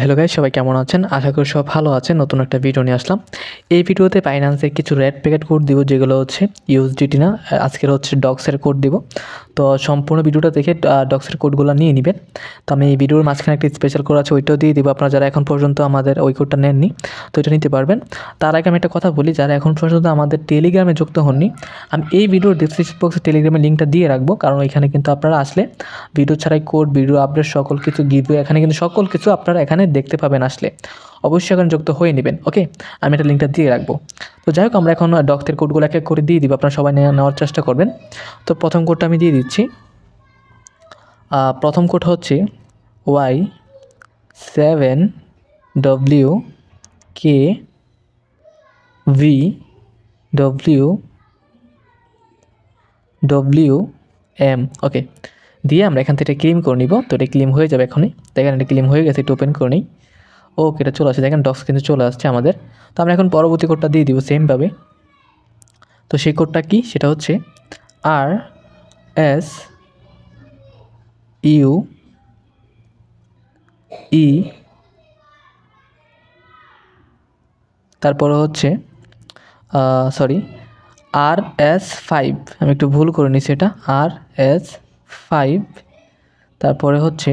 Hello guys, সবাই কেমন আছেন? আশা করি সব ভালো আছেন। নতুন একটা ভিডিও নিয়ে আসলাম। এই ভিডিওতে বাইন্যান্সের কিছু রেড প্যাকেট কোড দিব, যেগুলো হচ্ছে ইউএসডিটি না, আজকের হচ্ছে ডক্সের কোড দিব। তো সম্পূর্ণ ভিডিওটা দেখে ডক্সের কোডগুলো নিয়ে নেবেন। তো আমি এই ভিডিওর মাঝখানে একটা স্পেশাল কোড আছে, ওইটাও দিয়ে দিব। আপনারা যারা এখন পর্যন্ত আমাদের ওই কোডটা নেননি, তো এটা নিতে পারবেন। তার আগে আমি একটা কথা বলি, যারা এখন পর্যন্ত আমাদের টেলিগ্রামে যুক্ত হননি, আমি এই ভিডিওর ডিসক্রিপশন বক্সে টেলিগ্রামের লিঙ্কটা দিয়ে রাখবো। কারণ এখানে কিন্তু আপনারা আসলে ভিডিও ছাড়াই কোড, ভিডিও আপডেট, সকল কিছু গিভওয়ে, এখানে কিন্তু সকল কিছু আপনারা এখানে দেখতে পাবেন। আসলে অবশ্যই এখানে যুক্ত হয়ে নেবেন। ওকে, আমি একটা লিঙ্কটা দিয়ে রাখবো। তো যাই হোক, আমরা এখন ডক্সের কোডগুলো এক এক করে দিয়ে দিব, আপনারা সবাই নেওয়ার চেষ্টা করবেন। তো প্রথম কোডটা আমি দিয়ে দিচ্ছি। প্রথম কোড হচ্ছে Y7WKWM। ওকে, দিয়ে আমরা এখান থেকে ক্লেম করে নিব। তো এটা ক্লেম হয়ে যাবে এখনই। দেখেন এটা ক্লেম হয়ে গেছে, একটু ওপেন করে নিই। ওকে, এটা চলে আসছে, দেখেন ডক্স কিন্তু চলে আসছে আমাদের। তো আমরা এখন পরবর্ত't কোডটা দিয়ে দিব সেমভাবে। তো সেই কোডটা কি, সেটা হচ্ছে RSUE, তারপরে হচ্ছে RS5, আমি একটু ভুল করে নিচ্ছি, এটা RS5, তারপরে হচ্ছে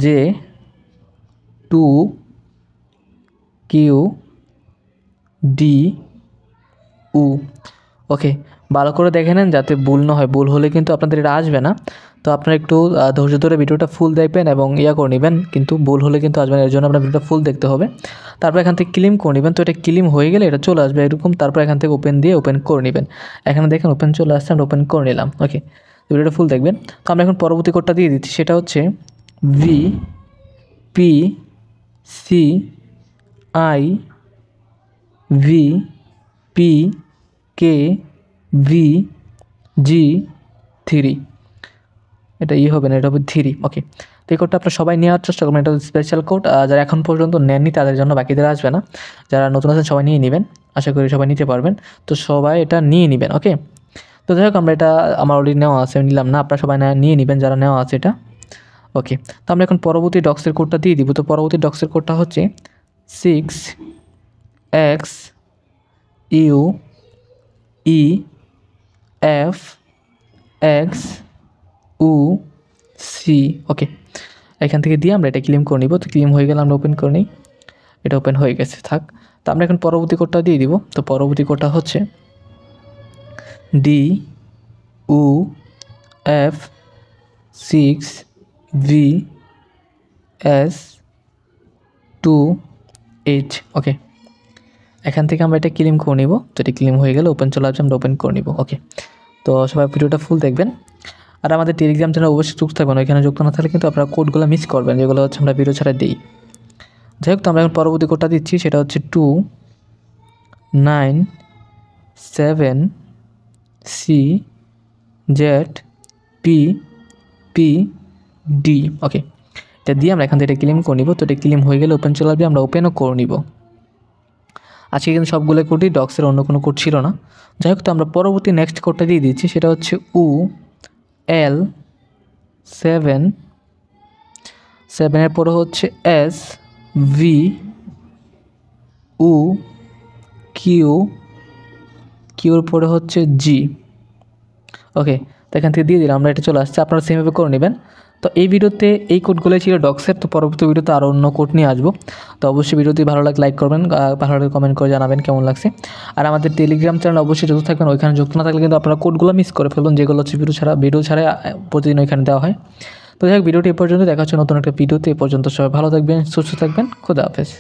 J2QDU। ওকে, ভালো করে দেখে নেন যাতে ভুল না হয়। ভুল হলে কিন্তু আপনাদের এটা আসবে না। তো আপনারা একটু ধৈর্য ধরে ভিডিওটা ফুল দেখবেন এবং করে নেবেন, কিন্তু ভুল হলে কিন্তু আসবে না। এর জন্য আপনার ভিডিওটা ফুল দেখতে হবে। তারপর এখান থেকে ক্লেম করে নেবেন। তো এটা ক্লেম হয়ে গেলে এটা চলে আসবে এরকম। তারপর এখান থেকে ওপেন করে নেবেন। এখানে দেখেন ওপেন চলে আসছে, আমরা ওপেন করে নিলাম। ওকে, ভিডিওটা ফুল দেখবেন। তো আমরা এখন পরবর্তী কোডটা দিয়ে দিচ্ছি, সেটা হচ্ছে VPCIVPKVG3। এটা হবে না, এটা হবে 3। ওকে, তো এই কোডটা আপনারা সবাই নেওয়ার চেষ্টা করবেন। এটা স্পেশাল কোড, যারা এখন পর্যন্ত নেননি তাদের জন্য, বাকিদের আসবে না। যারা নতুন আছেন সবাই নিয়ে নেবেন, আশা করি সবাই নিতে পারবেন। তো সবাই এটা নিয়ে নেবেন। ওকে, তো যাই হোক, আমরা এটা আমার অলরেডি নেওয়া আছে, আমি নিলাম না, আপনারা সবাই নিয়ে নেবেন যারা নেওয়া আছে এটা। ওকে, তো আমরা এখন পরবর্তী ডক্সের কোডটা দিয়ে দিব। তো পরবর্তী ডক্সের কোডটা হচ্ছে 6XUEFXUC। ওকে, এখান থেকে দিয়ে আমরা এটা ক্লেম করে নিব। তো ক্লেম হয়ে গেলে আমরা ওপেন করে নিই। এটা ওপেন হয়ে গেছে, থাক। তো আমরা এখন পরবর্তী কোডটা দিয়ে দিব। তো পরবর্তী কোডটা হচ্ছে DUF6VS2H। ওকে, এখান থেকে আমরা এটা ক্লেম করে নিব। তো এটা ক্লেম হয়ে গেলে ওপেন চলে আসবে, আমরা ওপেন করে নিব। ওকে, তো সবাই ভিডিওটা ফুল দেখবেন। আর আমাদের টেলিগ্রাম চ্যানেল অবশ্যই যুক্ত থাকবেন। ওইখানে যুক্ত না থাকলে কিন্তু আপনারা কোডগুলো মিস করবেন, যেগুলো হচ্ছে আমরা ভিডিও ছাড়া দিই। যাই হোক, তো আমরা এখন পরবর্তী কোডটা দিচ্ছি, সেটা হচ্ছে 297CZPPD। ওকে, এটা দিয়ে আমরা এখান থেকে এটা ক্লেম করে নিব। তো এটা ক্লেম হয়ে গেলে ওপেন চলে আসবে, আমরা ওপেনও করে নিব। আজকে কিন্তু সবগুলো কোডই ডক্সের, অন্য কোনো কোড ছিল না। যাই হোক, তো আমরা পরবর্তী নেক্সট কোডটা দিয়ে দিচ্ছি, সেটা হচ্ছে UL7 এর পরে হচ্ছে SVUQর পরে হচ্ছে G। ওকে, তো এখান থেকে দিয়ে দিলাম, আমরা এটা চলে আসছে, আপনারা সেমভাবে করে নেবেন। তো এই ভিডিওতে এই কোডগুলোই ছিল ডক্সের। তো পরবর্তী ভিডিওতে আরও অন্য কোড নিয়ে আসবো। তো অবশ্যই ভিডিওটি ভালো লাগলে লাইক করবেন, ভালো লাগলে কমেন্ট করে জানাবেন কেমন লাগছে। আর আমাদের টেলিগ্রাম চ্যানেল অবশ্যই যুক্ত থাকবেন। ওইখানে যুক্ত না থাকলে কিন্তু আপনারা কোডগুলো মিস করে ফেলবেন, যেগুলো হচ্ছে ভিডিও ছাড়া প্রতিদিন ওইখানে দেওয়া হয়। তো যাই হোক, ভিডিওটি এ পর্যন্ত, দেখা হচ্ছে নতুন একটা ভিডিওতে। এ পর্যন্ত সবাই ভালো থাকবেন, সুস্থ থাকবেন, খোদা হাফেজ।